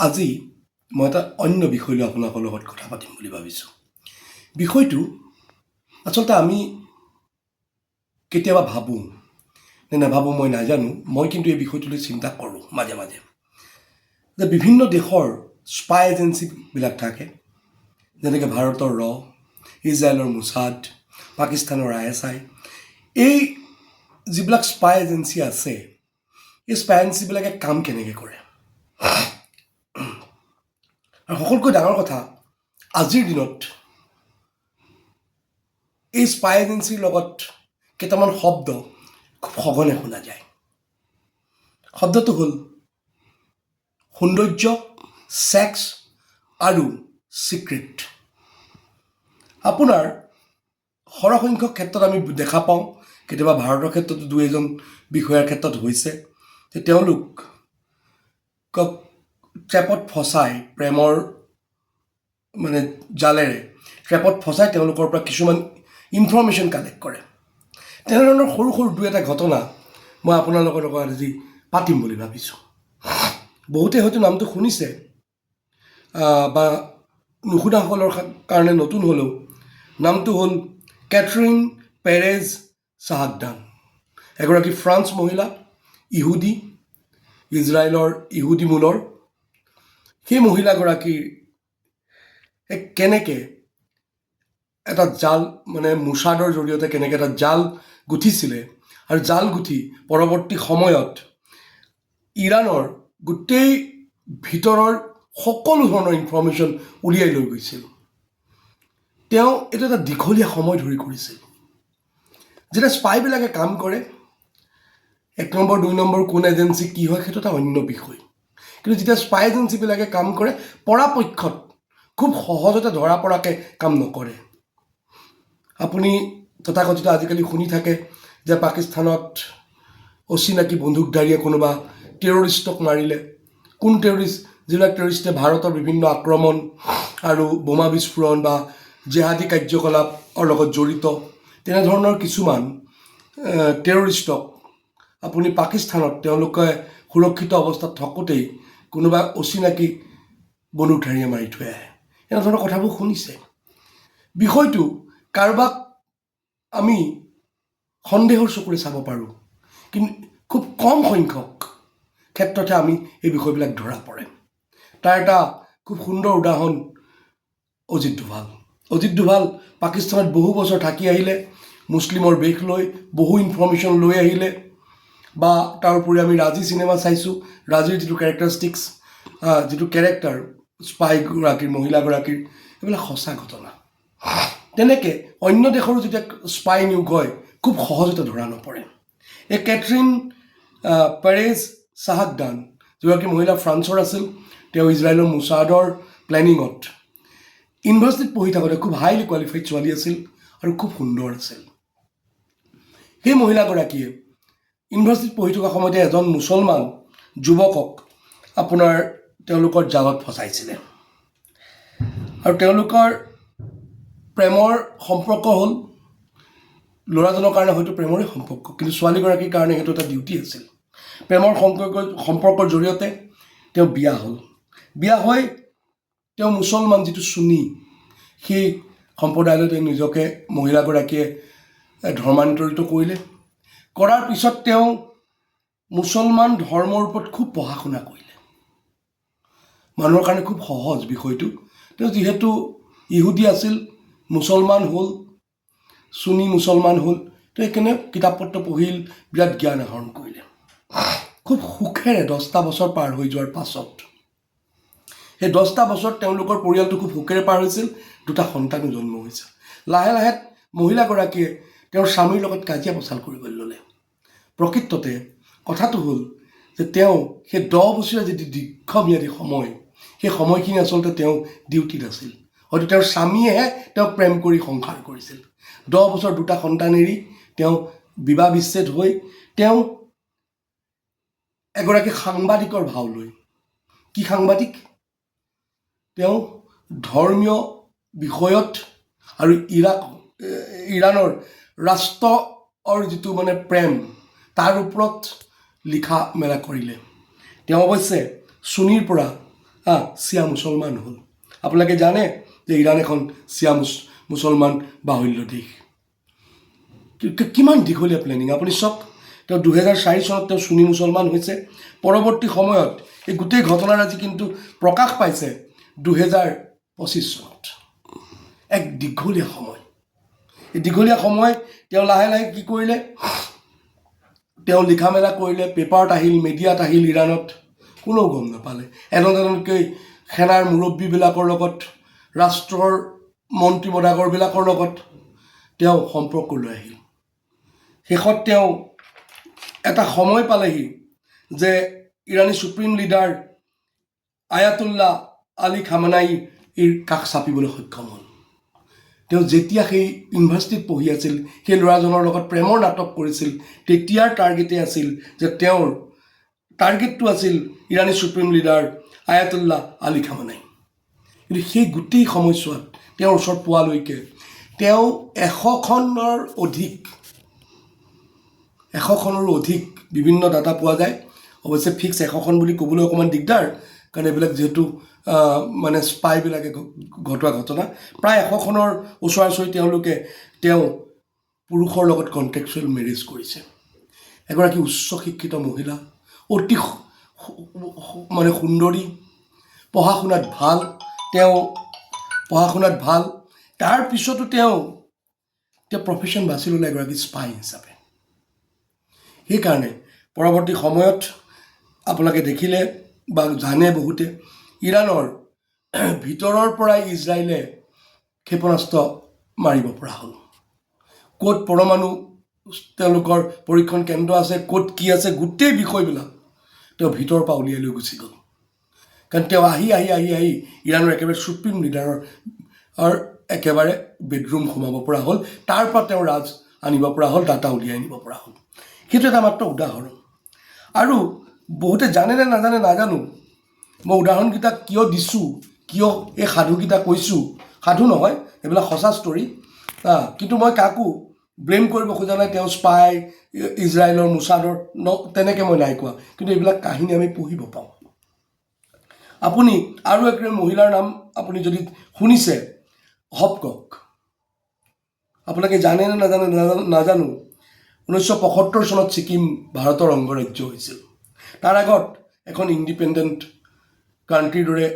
আজি মই এটা অন্য বিষয় লৈ আপোনালোকৰ লগত কথা পাতিম বুলি ভাবিছোঁ। বিষয়টো আচলতে আমি কেতিয়াবা ভাবোঁ নে নাভাবোঁ মই নাজানো, মই কিন্তু এই বিষয়টোলৈ চিন্তা কৰোঁ মাজে মাজে, যে বিভিন্ন দেশৰ স্পাই এজেঞ্চিবিলাক থাকে, যেনেকৈ ভাৰতৰ ইজৰাইলৰ মোছাদ, পাকিস্তানৰ ISI। এই যিবিলাক স্পাই এজেঞ্চি আছে, এই স্পাই এজেঞ্চিবিলাকে কাম কেনেকৈ কৰে, আৰু সকলোতকৈ ডাঙৰ কথা, আজিৰ দিনত এই স্পাই এজেঞ্চিৰ লগত কেইটামান শব্দ খুব সঘনে শুনা যায়। শব্দটো হ'ল সৌন্দৰ্য, ছেক্স আৰু চিক্ৰেট। আপোনাৰ সৰহসংখ্যক ক্ষেত্ৰত আমি দেখা পাওঁ, কেতিয়াবা ভাৰতৰ ক্ষেত্ৰতো দুই এজন বিষয়াৰ ক্ষেত্ৰত হৈছে, যে তেওঁলোকক ট্ৰেপত ফচাই, প্ৰেমৰ জালেৰে ট্ৰেপত ফচাই তেওঁলোকৰ পৰা কিছুমান ইনফৰ্মেশ্যন কালেক্ট কৰে। তেনেধৰণৰ সৰু সৰু দুই এটা ঘটনা মই আপোনালোকৰ লগত আজি পাতিম বুলি ভাবিছোঁ। বহুতে হয়তো নামটো শুনিছে, বা নুশুনাসকলৰ কাৰণে নতুন হ'লেও নামটো হ'ল কেথৰিন পেৰেজ চাহাকডান, এগৰাকী ফ্ৰান্স মহিলা, ইহুদী, ইজৰাইলৰ ইহুদী মূলৰ। সেই মহিলাগৰাকীৰ কেনেকৈ এটা জাল, মোছাদৰ জৰিয়তে কেনেকৈ এটা জাল গুঠিছিলে, আৰু জাল গুঠি পৰৱৰ্তী সময়ত ইৰাণৰ গোটেই ভিতৰৰ সকলো ধৰণৰ ইনফৰ্মেশ্যন উলিয়াই লৈ গৈছিল। তেওঁ এইটো এটা দীঘলীয়া সময় ধৰি কৰিছিল। যেতিয়া স্পাইবিলাকে কাম কৰে, 1 নম্বৰ 2 নম্বৰ কোন এজেঞ্চি কি হয় সেইটো এটা অন্য বিষয়, কিন্তু যেতিয়া স্পাই এজেঞ্চিবিলাকে কাম কৰে, পৰাপক্ষত খুব সহজতে ধৰা পৰাকৈ কাম নকৰে। আপুনি তথাকথিত আজিকালি শুনি থাকে যে পাকিস্তানত অচিনাকি বন্দুকধাৰীয়ে কোনোবা টেৰৰিষ্টক মাৰিলে। কোন টেৰৰিষ্ট? যিবিলাক টেৰৰিষ্টে ভাৰতৰ বিভিন্ন আক্ৰমণ আৰু বোমা বিস্ফোৰণ বা জেহাদী কাৰ্যকলাপৰ লগত জড়িত, তেনেধৰণৰ কিছুমান টেৰৰিষ্টক আপুনি পাকিস্তানত তেওঁলোকে সুৰক্ষিত অৱস্থাত থাকোঁতেই কোনোবা অচিনাকি বন্দুকধাৰীয়ে মাৰি থৈ আহে। এনেধৰণৰ কথাবোৰ শুনিছে। বিষয়টো কাৰোবাক আমি সন্দেহৰ চকুৰে চাব পাৰোঁ, কিন্তু খুব কম সংখ্যক ক্ষেত্ৰতে আমি এই বিষয়বিলাক ধৰা পৰে। তাৰ এটা খুব সুন্দৰ উদাহৰণ অজিত ডোভাল। অজিত ডোভাল পাকিস্তানত বহু বছৰ থাকি আহিলে, মুছলিমৰ বেশ লৈ বহু ইনফৰ্মেশ্যন লৈ আহিলে। বা তাৰোপৰি আমি ৰাজী চিনেমা চাইছোঁ, ৰাজীৰ যিটো কেৰেক্টাৰিষ্টিক্স, যিটো কেৰেক্টাৰ স্পাইগৰাকীৰ, মহিলাগৰাকীৰ, এইবিলাক সঁচা ঘটনা। তেনেকৈ অন্য দেশৰো যেতিয়া স্পাই নিয়োগ হয়, খুব সহজতে ধৰা নপৰে। এই কেথৰিন পেৰেজ চাহাকডান, যিগৰাকী মহিলা ফ্ৰান্সৰ আছিল, তেওঁ ইজৰাইলৰ মোছাদৰ প্লেনিঙত ইউনিভাৰ্চিটিত পঢ়ি থাকোঁতে খুব হাইলি কোৱালিফাইড ছোৱালী আছিল আৰু খুব সুন্দৰ আছিল। সেই মহিলাগৰাকীয়ে ইউনিভাৰ্চিটিত পঢ়ি থকা সময়তে এজন মুছলমান যুৱকক তেওঁলোকৰ জালত ফচাইছিলে, আৰু তেওঁলোকৰ প্ৰেমৰ সম্পৰ্ক হ'ল। ল'ৰাজনৰ কাৰণে হয়তো প্ৰেমৰে সম্পৰ্ক, কিন্তু ছোৱালীগৰাকীৰ কাৰণে সেইটো এটা ডিউটি আছিল। প্ৰেমৰ সম্পৰ্কৰ জৰিয়তে তেওঁ বিয়া হ'ল। বিয়া হৈ তেওঁ মুছলমান যিটো চুন্নী, সেই সম্প্ৰদায়লৈ তেওঁ নিজকে মহিলাগৰাকীয়ে ধৰ্মান্তৰিত কৰিলে। কৰাৰ পিছত তেওঁ মুছলমান ধৰ্মৰ ওপৰত খুব পঢ়া শুনা কৰিলে। মানুহৰ কাৰণে খুব সহজ বিষয়টো। তেওঁ যিহেতু ইহুদী আছিল, মুছলমান হ'ল, চুন্নী মুছলমান হ'ল, তেওঁ সেইকাৰণে কিতাপ পত্ৰ পঢ়িল, বিৰাট জ্ঞান আহৰণ কৰিলে। খুব সুখেৰে 10টা বছৰ পাৰ হৈ যোৱাৰ পাছত, সেই 10টা বছৰত তেওঁলোকৰ পৰিয়ালটো খুব সুখেৰে পাৰ হৈছিল। 2টা সন্তানো জন্ম হৈছিল। লাহে লাহে মহিলাগৰাকীয়ে তেওঁৰ স্বামীৰ লগত কাজিয়া পচাল কৰিবলৈ ল'লে। প্ৰকৃততে কথাটো হ'ল যে তেওঁ সেই 10 বছৰীয়া যিটো দীৰ্ঘম্যাদী সময়, সেই সময়খিনি আচলতে তেওঁ ডিউটিত আছিল। হয়তো তেওঁৰ স্বামীয়েহে তেওঁক প্ৰেম কৰি সংসাৰ কৰিছিল। 10 বছৰ 2টা সন্তান এৰি তেওঁ বিবাহ বিচ্ছেদ হৈ তেওঁ এগৰাকী সাংবাদিকৰ ভাও লৈ, কি সাংবাদিক? তেওঁ ধৰ্মীয় বিষয়ত আৰু ইৰাণৰ ৰাষ্ট্ৰৰ যিটো প্ৰেম, তাৰ ওপৰত লিখা মেলা কৰিলে। তেওঁ অৱশ্যে চুন্নীৰ পৰা চিয়া মুছলমান হ'ল। আপোনালোকে জানে যে ইৰাণ এখন চিয়া মুছলমান বাহুল্য দেশ। কিমান দীঘলীয়া প্লেনিং আপুনি চাওক। তেওঁ 2004 চনত তেওঁ সুন্নী মুছলমান হৈছে। পৰৱৰ্তী সময়ত এই গোটেই ঘটনাৰাজি কিন্তু প্ৰকাশ পাইছে 2025 চনত। এক দীঘলীয়া সময়। এই দীঘলীয়া সময় তেওঁ লাহে লাহে কি কৰিলে, তেওঁ লিখা মেলা কৰিলে, পেপাৰত আহিল, মিডিয়াত আহিল ইৰাণত, কোনেও গম নাপালে। এজনকৈ সেনাৰ মুৰব্বীবিলাকৰ লগত, ৰাষ্ট্ৰৰ মন্ত্ৰী মদাগৰবিলাকৰ লগত তেওঁ সম্পৰ্ক লৈ আহিল। শেষত তেওঁ এটা সময় পালেহি যে ইৰাণী ছুপ্ৰিম লিডাৰ আয়াতুল্লাহ আলী খামেনেয়ীৰ কাষ চাপিবলৈ সক্ষম হ'ল। তেওঁ যেতিয়া সেই ইউনিভাৰ্চিটিত পঢ়ি আছিল, সেই ল'ৰাজনৰ লগত প্ৰেমৰ নাটক কৰিছিল, তেতিয়াৰ টাৰ্গেটে আছিল যে তেওঁৰ টাৰ্গেটটো আছিল ইৰাণী ছুপ্ৰিম লিডাৰ আয়াতুল্লাহ আলী খামেনেয়ী। কিন্তু সেই গোটেই সময়ছোৱাত তেওঁৰ ওচৰত পোৱালৈকে তেওঁ 100খনৰ অধিক বিভিন্ন ডাটা পোৱা যায়। অৱশ্যে ফিক্স 100খন বুলি ক'বলৈ অকণমান দিগদাৰ, কাৰণ এইবিলাক যিহেতু মানে স্পাইবিলাকে ঘটোৱা ঘটনা। প্ৰায় 100খনৰ ওচৰা-ওচৰি তেওঁ পুৰুষৰ লগত কণ্ট্ৰেকচুৱেল মেৰেজ কৰিছে। এগৰাকী উচ্চ শিক্ষিত মহিলা, অতি মানে সুন্দৰী, পঢ়া শুনাত ভাল। তাৰপিছতো তেওঁ প্ৰফেশ্যন বাছি ল'লে এগৰাকী স্পাই হিচাপে। সেইকাৰণে পৰৱৰ্তী সময়ত আপোনালোকে দেখিলে বা জানে বহুতে, ইৰাণৰ ভিতৰৰ পৰাই ইজৰাইলে ক্ষেপণাস্ত্ৰ মাৰিব পৰা হ'ল। ক'ত পৰমাণু তেওঁলোকৰ পৰীক্ষণ কেন্দ্ৰ আছে, ক'ত কি আছে, গোটেই বিষয়বিলাক তেওঁ ভিতৰৰ পৰা উলিয়াই লৈ গুচি গ'ল। কাৰণ তেওঁ আহি ইৰাণৰ একেবাৰে ছুপ্ৰিম লিডাৰৰ একেবাৰে বেডৰুম সোমাব পৰা হ'ল, তাৰ পৰা তেওঁ ৰাজ আনিব পৰা হ'ল, ডাটা উলিয়াই আনিব পৰা হ'ল। সেইটো এটা মাত্ৰ উদাহৰণ। আৰু বহুতে জানে নে নাজানে নাজানো, মই উদাহৰণকেইটা কিয় দিছোঁ, কিয় এই সাধুকেইটা কৈছোঁ, সাধু নহয়, এইবিলাক সঁচা ষ্টৰী। কিন্তু মই কাকো ব্লেম কৰিব খোজা নাই, তেওঁ স্পাই, ইজৰাইলৰ মোছাদৰ তেনেকৈ মই নাই কোৱা। কিন্তু এইবিলাক কাহিনী আমি পঢ়িব পাওঁ। আপুনি আৰু এগৰাকী মহিলাৰ নাম আপুনি যদি শুনিছে, হপকক। আপোনালোকে জানে নে নাজানে নাজানো, 1975 চনত ছিকিম ভাৰতৰ অংগৰাজ্য হৈছিল। তাৰ আগত এখন ইণ্ডিপেণ্ডেণ্ট কাণ্ট্ৰিৰ দৰে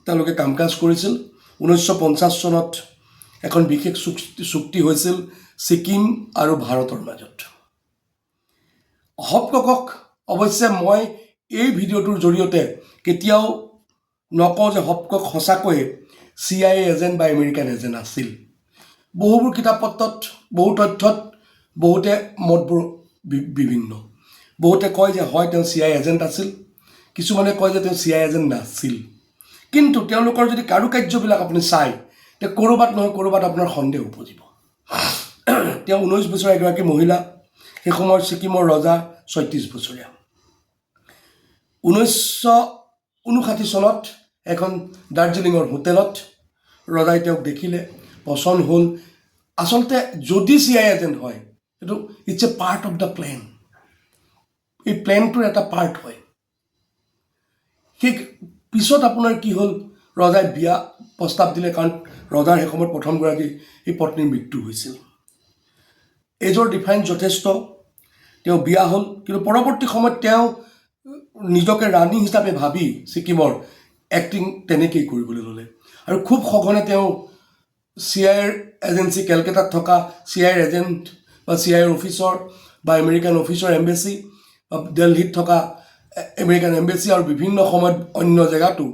তেওঁলোকে কাম কাজ কৰিছিল। 1950 চনত এখন বিশেষ চুক্তি হৈছিল ছিকিম আৰু ভাৰতৰ মাজত। হপকক অৱশ্যে মই এই ভিডিঅ'টোৰ জৰিয়তে কেতিয়াও নকওঁ যে হপকক সঁচাকৈয়ে CIA এজেণ্ট বা আমেৰিকান এজেণ্ট আছিল। বহুবোৰ কিতাপ পত্ৰত, বহু তথ্যত বহুতে মতবোৰ বিভিন্ন। বহুতে কয় যে হয় তেওঁ CIA এজেণ্ট আছিল, কিছুমানে কয় যে তেওঁ CIA এজেণ্ট নাছিল। কিন্তু তেওঁলোকৰ যদি কাৰুকাৰ্যবিলাক আপুনি চায়, তে ক'ৰবাত নহয় ক'ৰবাত আপোনাৰ সন্দেহ উপজিব। তেওঁ 19 বছৰীয়া এগৰাকী মহিলা, সেই সময়ৰ ছিকিমৰ ৰজা 36 বছৰীয়া। 1959 চনত এখন দাৰ্জিলিঙৰ হোটেলত ৰজাই তেওঁক দেখিলে, পচন্দ হ'ল। আচলতে যদি CIA এজেণ্ট হয়, সেইটো it's a part of the plane. এই প্লেনটোৰ এটা পাৰ্ট হয়। সেই পিছত আপোনাৰ কি হ'ল, ৰজাই বিয়া প্ৰস্তাৱ দিলে, কাৰণ ৰজাৰ সেই সময়ত প্ৰথমগৰাকী এই পত্নীৰ মৃত্যু হৈছিল। এজৰ ডিফাৰেঞ্চ যথেষ্ট, তেওঁ বিয়া হ'ল। কিন্তু পৰৱৰ্তী সময়ত তেওঁ নিজকে ৰাণী হিচাপে ভাবি ছিকিমৰ এক্টিং তেনেকেই কৰিবলৈ ল'লে। আৰু খুব সঘনে তেওঁ CIA এজেঞ্চি, কেলকাতাত থকা CIA এজেণ্ট বা CIA অফিচৰ বা আমেৰিকান অফিচৰ এম্বেচি, দিল্লীত থকা আমেৰিকান এম্বেচি আৰু বিভিন্ন সময়ত অন্য জেগাতো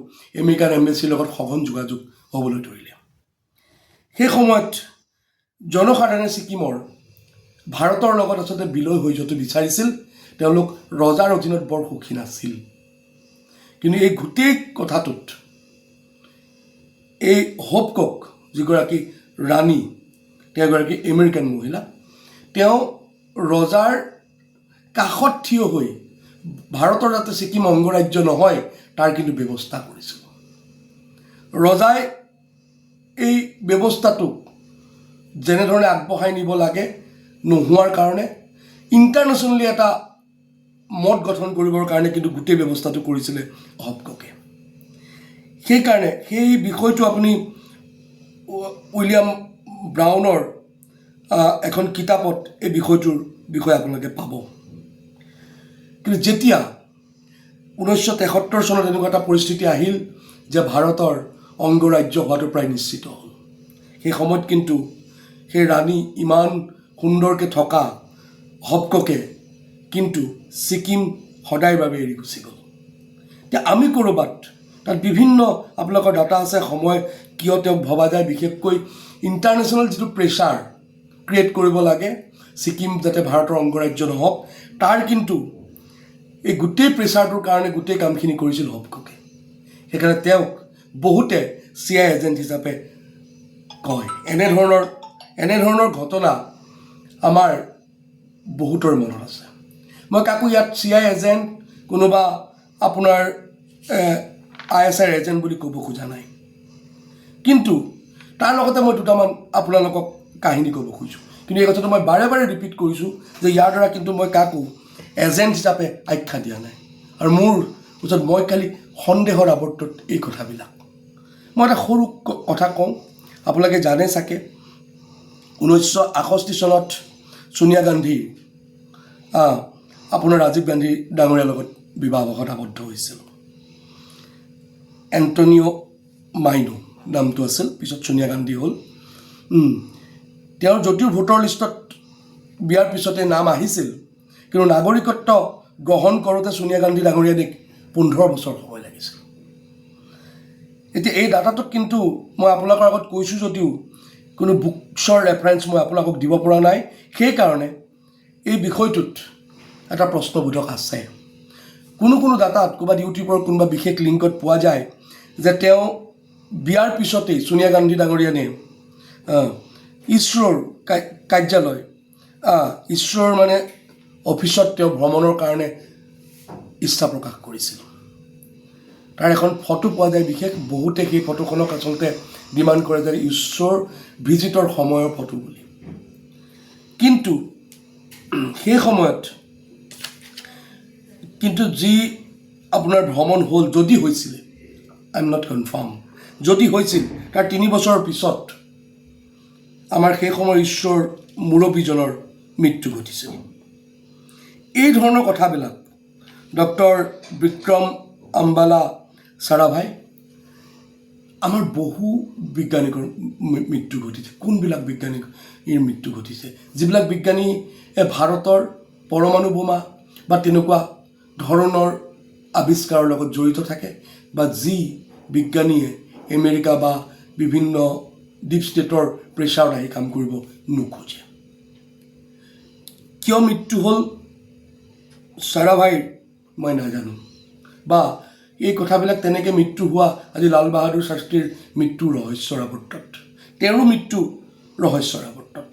আমেৰিকান এম্বেচিৰ লগত সঘন যোগাযোগ হ'বলৈ ধৰিলে। সেই সময়ত জনসাধাৰণে ছিকিমৰ ভাৰতৰ লগত আচলতে বিলয় হৈ যোৱাটো বিচাৰিছিল। তেওঁলোক ৰজাৰ অধীনত বৰ সুখী নাছিল। কিন্তু এই গোটেই কথাটোত এই হপকক যিগৰাকী ৰাণী, তেওঁ এগৰাকী আমেৰিকান মহিলা, তেওঁ ৰজাৰ কাষত থিয় হৈ ভাৰতৰ যাতে ছিকিম অংগৰাজ্য নহয় তাৰ কিন্তু ব্যৱস্থা কৰিছিল। ৰজাই এই ব্যৱস্থাটোক যেনেধৰণে আগবঢ়াই নিব লাগে নোহোৱাৰ কাৰণে ইণ্টাৰনেশ্যনেলি এটা মত গঠন কৰিবৰ কাৰণে কিন্তু গোটেই ব্যৱস্থাটো কৰিছিলে হপককে। সেইকাৰণে সেই বিষয়টো আপুনি উইলিয়াম ব্ৰাউনৰ এখন কিতাপত এই বিষয়টোৰ বিষয়ে আপোনালোকে পাব। কিন্তু যেতিয়া 1973 চনত এনেকুৱা এটা পৰিস্থিতি আহিল যে ভাৰতৰ অংগৰাজ্য হোৱাটো প্ৰায় নিশ্চিত হ'ল, সেই সময়ত কিন্তু সেই ৰাণী ইমান সুন্দৰকৈ থকা হপককে কিন্তু ছিকিম সদায়ৰ বাবে এৰি গুচি গ'ল। এতিয়া আমি ক'ৰবাত তাত বিভিন্ন আপোনালোকৰ ডাটা আছে সময় কিয় তেওঁক ভবা যায়, বিশেষকৈ ইণ্টাৰনেশ্যনেল যিটো প্ৰেছাৰ ক্ৰিয়েট কৰিব লাগে ছিকিম যাতে ভাৰতৰ অংগৰাজ্য নহওক, তাৰ কিন্তু এই গোটেই প্ৰেছাৰটোৰ কাৰণে গোটেই কামখিনি কৰিছিল হপককে। সেইকাৰণে তেওঁক বহুতে CIA এজেণ্ট হিচাপে কয়। এনেধৰণৰ ঘটনা আমাৰ বহুতৰ মনত আছে। মই কাকো ইয়াত CIA এজেণ্ট কোনোবা আপোনাৰ ISI এজেণ্ট বুলি ক'ব খোজা নাই, কিন্তু তাৰ লগতে মই দুটামান আপোনালোকক কাহিনী ক'ব খোজোঁ। কিন্তু এই কথাটো মই বাৰে বাৰে ৰিপিট কৰিছোঁ যে ইয়াৰ দ্বাৰা কিন্তু মই কাকো এজেণ্ট হিচাপে আখ্যা দিয়া নাই। আৰু মোৰ ওচৰত মই খালি সন্দেহৰ আৱৰ্তত এই কথাবিলাক। মই এটা সৰু কথা কওঁ, আপোনালোকে জানে চাগে 1961 চনত ছোনিয়া গান্ধী আপোনাৰ ৰাজীৱ গান্ধী ডাঙৰীয়াৰ লগত বিবাহপাশত আবদ্ধ হৈছিল। এণ্টনিঅ' মাইনো নামটো আছিল, পিছত ছোনিয়া গান্ধী হ'ল। তেওঁৰ যদিও ভোটৰ লিষ্টত বিয়াৰ পিছতে নাম আহিছিল, কিন্তু নাগৰিকত্ব গ্ৰহণ কৰোঁতে ছোনিয়া গান্ধী ডাঙৰীয়াক 15 বছৰ সময় লাগিছিল। এতিয়া এই ডাটাটোত কিন্তু মই আপোনালোকৰ আগত কৈছোঁ যদিও কোনো বুকছৰ ৰেফাৰেঞ্চ মই আপোনালোকক দিব পৰা নাই। সেইকাৰণে এই বিষয়টোত এটা প্ৰশ্নবোধক আছে। কোনো ডাটাত ক'ৰবাত ইউটিউবৰ কোনোবা বিশেষ লিংকত পোৱা যায় যে তেওঁ বিয়াৰ পিছতেই ছোনিয়া গান্ধী ডাঙৰীয়ানে ইছৰোৰ কাৰ্যালয় ইছৰোৰ মানে অফিচত তেওঁ ভ্ৰমণৰ কাৰণে ইচ্ছা প্ৰকাশ কৰিছিল। তাৰ এখন ফটো পোৱা যায় বিশেষ, বহুতে সেই ফটোখনক আচলতে ডিমাণ্ড কৰে যে ইছৰোৰ ভিজিটৰ সময়ৰ ফটো বুলি। কিন্তু সেই সময়ত কিন্তু যি আপোনাৰ ভ্ৰমণ হ'ল, যদি হৈছিলে, আই এম নট কনফাৰ্ম, যদি হৈছিল তাৰ 3 বছৰৰ পিছত আমাৰ সেই সময়ৰ ইছৰোৰ মুৰব্বীজনৰ মৃত্যু ঘটিছিল। এই ধৰণৰ কথাবিলাক ডক্টৰ বিক্ৰম আম্বালা চাৰাভাই, আমাৰ বহু বিজ্ঞানিকৰ মৃত্যু ঘটিছে। কোনবিলাক বিজ্ঞানীৰ মৃত্যু ঘটিছে? যিবিলাক বিজ্ঞানীয়ে ভাৰতৰ পৰমাণু বোমা বা তেনেকুৱা ধৰণৰ আৱিষ্কাৰৰ লগত জড়িত থাকে, বা যি বিজ্ঞানীয়ে আমেৰিকা বা বিভিন্ন ডিপ ষ্টেটৰ প্ৰেছাৰত আহি কাম কৰিব নোখোজে। কিয় মৃত্যু হ'ল চাৰাভাইৰ মই নাজানো, বা এই কথাবিলাক তেনেকৈ মৃত্যু হোৱা আজি লাল বাহাদুৰ শাস্ত্ৰীৰ মৃত্যু ৰহস্যৰ আৱৰ্তত, তেওঁৰো মৃত্যু ৰহস্যৰ আৱৰ্তত।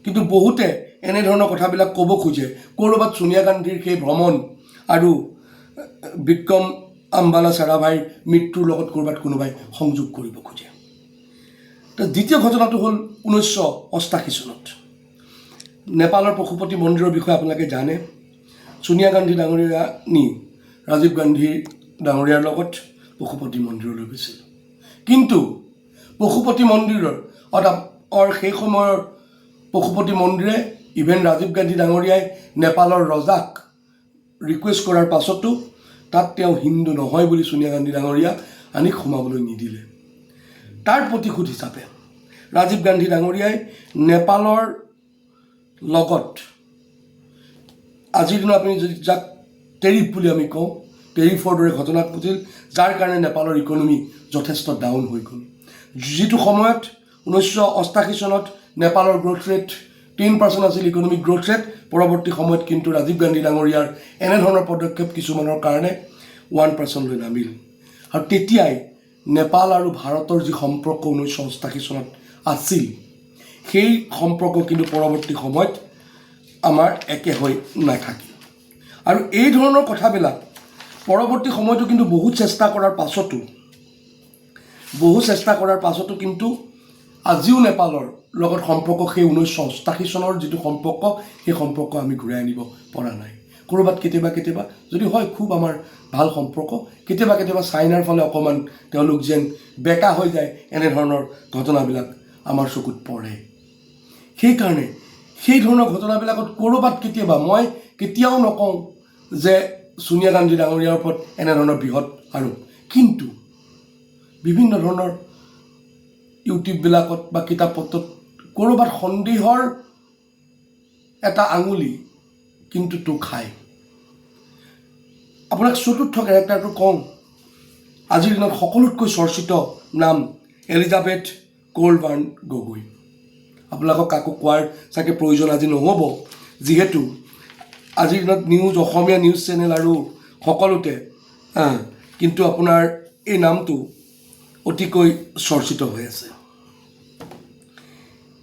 কিন্তু বহুতে এনেধৰণৰ কথাবিলাক ক'ব খোজে ক'ৰবাত ছোনিয়া গান্ধীৰ সেই ভ্ৰমণ আৰু বিক্ৰম আম্বালা চাৰাভাইৰ মৃত্যুৰ লগত ক'ৰবাত কোনোবাই সংযোগ কৰিব খোজে। দ্বিতীয় ঘটনাটো হ'ল 1988 চনত নেপালৰ পশুপতি মন্দিৰৰ বিষয়ে আপোনালোকে জানে। ছোনিয়া গান্ধী ডাঙৰীয়া ৰাজীৱ গান্ধী ডাঙৰীয়াৰ লগত পশুপতি মন্দিৰলৈ গৈছিল। কিন্তু পশুপতি মন্দিৰৰ সেই সময়ৰ পশুপতি মন্দিৰে ইভেন ৰাজীৱ গান্ধী ডাঙৰীয়াই নেপালৰ ৰজাক ৰিকুৱেষ্ট কৰাৰ পাছতো তাত তেওঁ হিন্দু নহয় বুলি ছোনিয়া গান্ধী ডাঙৰীয়াক আনি সোমাবলৈ নিদিলে। তাৰ প্ৰতিশোধ হিচাপে ৰাজীৱ গান্ধী ডাঙৰীয়াই নেপালৰ লগত আজিৰ দিনত আপুনি যদি যাক টেৰিফ বুলি আমি কওঁ, টেৰিফৰ দৰে ঘটনা ঘটিল, যাৰ কাৰণে নেপালৰ ইকনমি যথেষ্ট ডাউন হৈ গ'ল। যিটো সময়ত 1988 চনত নেপালৰ গ্ৰ'থ ৰেট 10% আছিল ইকনমিক গ্ৰ'থ ৰেট, পৰৱৰ্তী সময়ত কিন্তু ৰাজীৱ গান্ধী ডাঙৰীয়াৰ এনেধৰণৰ পদক্ষেপ কিছুমানৰ কাৰণে 1%লৈ নামিল। আৰু তেতিয়াই নেপাল আৰু ভাৰতৰ যি সম্পৰ্ক 1988 চনত আছিল, সেই সম্পৰ্ক কিন্তু পৰৱৰ্তী সময়ত আমাৰ একে হৈ নাথাকিল। আৰু এই ধৰণৰ কথাবিলাক পৰৱৰ্তী সময়তো কিন্তু বহু চেষ্টা কৰাৰ পাছতো কিন্তু আজিও নেপালৰ লগত সম্পৰ্ক সেই 1988 চনৰ যিটো সম্পৰ্ক, সেই সম্পৰ্ক আমি ঘূৰাই আনিব পৰা নাই। ক'ৰবাত কেতিয়াবা যদি হয় খুব আমাৰ ভাল সম্পৰ্ক, কেতিয়াবা চাইনাৰ ফালে অকণমান তেওঁলোক যেন বেকা হৈ যায়, এনেধৰণৰ ঘটনাবিলাক আমাৰ চকুত পৰে। সেইকাৰণে সেই ধৰণৰ ঘটনাবিলাকত ক'ৰবাত কেতিয়াবা মই কেতিয়াও নকওঁ যে ছোনিয়া গান্ধী ডাঙৰীয়াৰ ওপৰত এনেধৰণৰ বৃহৎ আৰোপ, কিন্তু বিভিন্ন ধৰণৰ ইউটিউববিলাকত বা কিতাপ পত্ৰত ক'ৰবাত সন্দেহৰ এটা আঙুলি কিন্তু তো খায়। আপোনাক চতুৰ্থ কেৰেক্টাৰটো কওঁ, আজিৰ দিনত সকলোতকৈ চৰ্চিত নাম এলিজাবেথ কৌল-বাৰ্ণ গগৈ। আপোনালোকক কাকো কোৱাৰ চাগে প্ৰয়োজন আজি নহ'ব, যিহেতু আজিৰ দিনত অসমীয়া নিউজ চেনেল আৰু সকলোতে কিন্তু আপোনাৰ এই নামটো অতিকৈ চৰ্চিত হৈ আছে।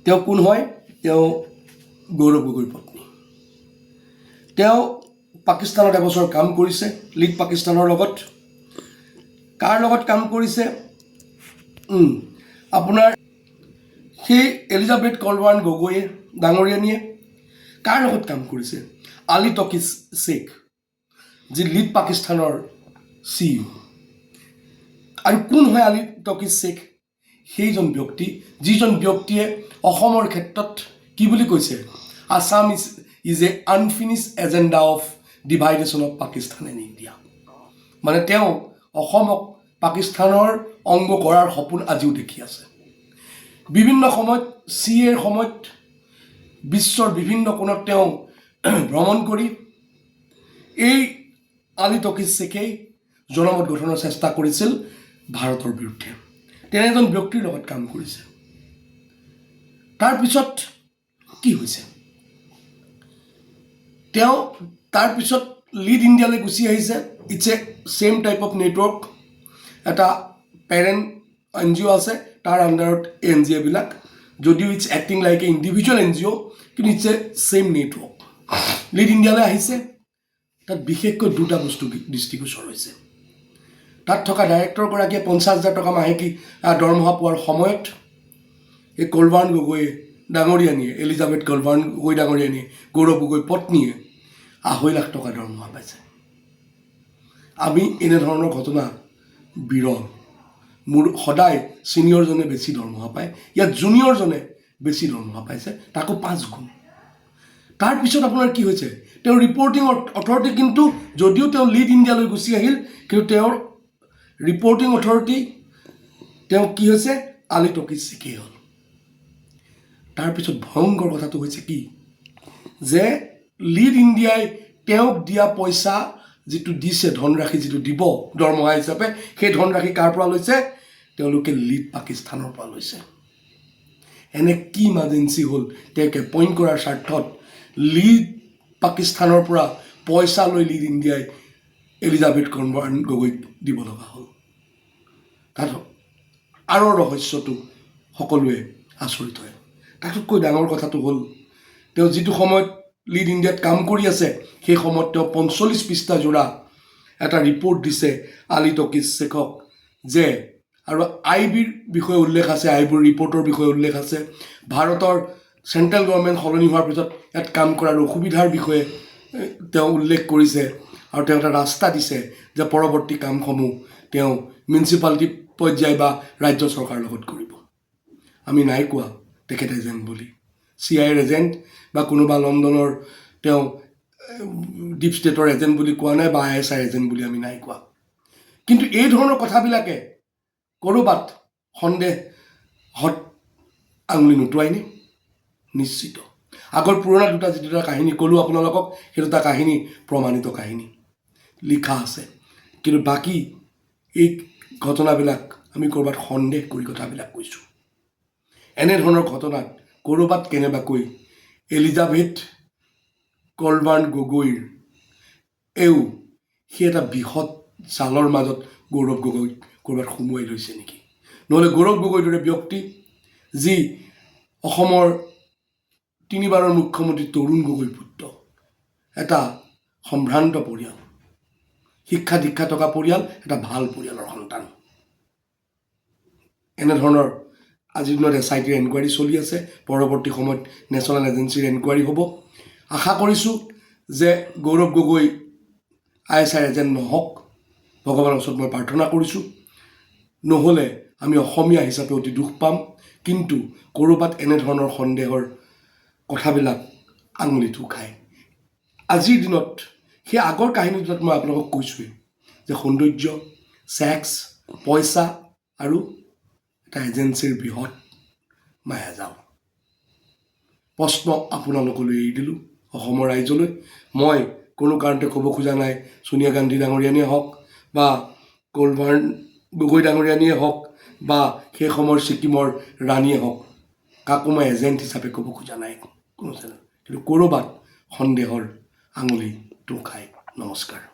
তেওঁ কোন হয়? তেওঁ গৌৰৱ গগৈৰ পত্নী। তেওঁ পাকিস্তানত এবছৰ কাম কৰিছে, লিড পাকিস্তানৰ লগত। কাৰ লগত কাম কৰিছে? আপোনাৰ সেই এলিজাবেথ কৌল-বাৰ্ণ গগৈ ডাঙৰীয়ানীয়ে কাৰ লগত কাম কৰিছে? আলী টকিজ শ্বেখ, যি লিড পাকিস্তানৰ CEO। আৰু কোন হয় আলী টকিজ শ্বেখ? সেইজন ব্যক্তি যিজন ব্যক্তিয়ে অসমৰ ক্ষেত্ৰত কি বুলি কৈছে? Assam is a unfinished agenda of division of Pakistan and India. মানে তেওঁ অসমক পাকিস্তানৰ অংগ কৰাৰ সপোন আজিও দেখি আছে। বিভিন্ন সময়ত CAৰ সময়ত বিশ্বৰ বিভিন্ন কোণত তেওঁ ভ্ৰমণ কৰি এই আলী টকিজ শ্বেখেই জনমত গঠনৰ চেষ্টা কৰিছিল ভাৰতৰ বিৰুদ্ধে। তেনে এজন ব্যক্তিৰ লগত কাম কৰিছে। তাৰপিছত কি হৈছে? তেওঁ তাৰপিছত লিড ইণ্ডিয়ালৈ গুচি আহিছে। It's a same type of network. এটা পেৰেণ্ট NGO আছে, তাৰ আণ্ডাৰত NGOবিলাক, যদিও it's acting like a individual NGO, কিন্তু it's a same network. Lead ইণ্ডিয়ালৈ আহিছে। তাত বিশেষকৈ দুটা বস্তু দৃষ্টিগোচৰ হৈছে। তাত থকা ডাইৰেক্টৰগৰাকীয়ে 50,000 টকা মাহেকী দৰমহা পোৱাৰ সময়ত এই কৌল-বাৰ্ণ গগৈ ডাঙৰীয়ানীয়ে, এলিজাবেথ কৌল-বাৰ্ণ গগৈ ডাঙৰীয়ানীয়ে, গৌৰৱ গগৈ পত্নীয়ে 2.5 লাখ টকা দৰমহা পাইছে। আমি এনেধৰণৰ ঘটনা বিৰল। মোৰ সদায় ছিনিয়ৰজনে বেছি দৰমহা পায়, ইয়াত জুনিয়ৰজনে বেছি দৰমহা পাইছে, তাকো 5 গুণ। তাৰপিছত আপোনাৰ কি হৈছে? তেওঁৰ ৰিপৰ্টিং অথৰিটি, কিন্তু যদিও তেওঁ লিড ইণ্ডিয়ালৈ গুচি আহিল, কিন্তু তেওঁৰ ৰিপৰ্টিং অথৰিটি তেওঁ কি হৈছে? আলী টকিজ শ্বেখেই হ'ল। তাৰপিছত ভয়ংকৰ কথাটো হৈছে কি, যে লিড ইণ্ডিয়াই তেওঁক দিয়া পইচা যিটো দিছে, ধনৰাশি যিটো দিব দৰমহা হিচাপে, সেই ধনৰাশি কাৰ পৰা লৈছে? তেওঁলোকে লিড পাকিস্তানৰ পৰা লৈছে। এনে কি ইমাৰ্জেঞ্চি হ'ল তেওঁক এপইণ্ট কৰাৰ স্বাৰ্থত লিড পাকিস্তানৰ পৰা পইচা লৈ লিড ইণ্ডিয়াই এলিজাবেথ কৌল-বাৰ্ণ গগৈক দিব লগা হ'ল? তাত আৰু ৰহস্যটো সকলোৱে আচৰিত হয়। তাতোতকৈ ডাঙৰ কথাটো হ'ল, তেওঁ যিটো সময়ত লিড ইণ্ডিয়াত কাম কৰি আছে, সেই সময়ত তেওঁ 45 পৃষ্ঠা জোৰা এটা ৰিপৰ্ট দিছে আলী টকিজ শ্বেখক, যে আৰু IBৰ বিষয়ে উল্লেখ আছে, IBৰ ৰিপৰ্টৰ বিষয়ে উল্লেখ আছে, ভাৰতৰ চেণ্ট্ৰেল গভৰ্ণমেণ্ট সলনি হোৱাৰ পিছত ইয়াত কাম কৰাৰ অসুবিধাৰ বিষয়ে তেওঁ উল্লেখ কৰিছে। আৰু তেওঁ এটা ৰাস্তা দিছে যে পৰৱৰ্তী কামসমূহ তেওঁ মিউনিচিপালিটি পৰ্যায় বা ৰাজ্য চৰকাৰৰ লগত কৰিব। আমি নাই কোৱা তেখেত এজেণ্ট বুলি, CIAৰ এজেণ্ট বা কোনোবা লণ্ডনৰ তেওঁ ডিপ ষ্টেটৰ এজেণ্ট বুলি কোৱা নাই, বা ISIৰ এজেণ্ট বুলি আমি নাই কোৱা। কিন্তু এই ধৰণৰ কথাবিলাকে ক'ৰবাত সন্দেহত আঙুলি নুটুৱাইনে? নিশ্চিত। আগৰ পুৰণা দুটা কাহিনী ক'লোঁ আপোনালোকক, সেই দুটা কাহিনী প্ৰমাণিত কাহিনী, লিখা আছে। কিন্তু বাকী এই ঘটনাবিলাক আমি ক'ৰবাত সন্দেহ কৰি কথাবিলাক কৈছোঁ। এনেধৰণৰ ঘটনাত ক'ৰবাত কেনেবাকৈ এলিজাবেথ কৌল-বাৰ্ণ গগৈৰ সেই এটা বৃহৎ জালৰ মাজত গৌৰৱ গগৈ ক'ৰবাত সুমুৱাই লৈছে নেকি? নহ'লে গৌৰৱ গগৈৰ দৰে ব্যক্তি, যি অসমৰ 3বাৰৰ মুখ্যমন্ত্ৰী তৰুণ গগৈৰ পুত্ৰ, এটা সম্ভ্ৰান্ত পৰিয়াল, শিক্ষা দীক্ষা থকা পৰিয়াল, এটা ভাল পৰিয়ালৰ সন্তান। এনেধৰণৰ আজিৰ দিনত SITৰ এনকুৱাৰী চলি আছে। পৰৱৰ্তী সময়ত নেশ্যনেল এজেঞ্চিৰ এনকুৱাৰী হ'ব। আশা কৰিছোঁ যে গৌৰৱ গগৈ ISR এজেণ্ট নহওক, ভগৱানৰ ওচৰত মই প্ৰাৰ্থনা কৰিছোঁ। নহ'লে আমি অসমীয়া হিচাপে অতি দুখ পাম। কিন্তু ক'ৰবাত এনেধৰণৰ সন্দেহৰ কথাবিলাক আঙুলিত উঠায়। আজিৰ দিনত সেই আগৰ কাহিনীটোত মই আপোনালোকক কৈছোঁৱেই যে সৌন্দৰ্য, ছেক্স, পইচা আৰু এটা এজেঞ্চিৰ বৃহৎ মায়াজাল। প্ৰশ্ন আপোনালোকলৈ এৰি দিলোঁ, অসমৰ ৰাইজলৈ। মই কোনো কাৰণতে ক'ব খোজা নাই ছোনিয়া গান্ধী ডাঙৰীয়ানীয়ে হওক বা কুলৱাৰ্ণ গগৈ ডাঙৰীয়ানীয়ে হওক বা সেই সময়ৰ ছিকিমৰ ৰাণীয়ে হওক, কাকো মই এজেণ্ট হিচাপে ক'ব খোজা নাই কোনো, কিন্তু ক'ৰবাত সন্দেহৰ আঙুলি টোকায়। নমস্কাৰ।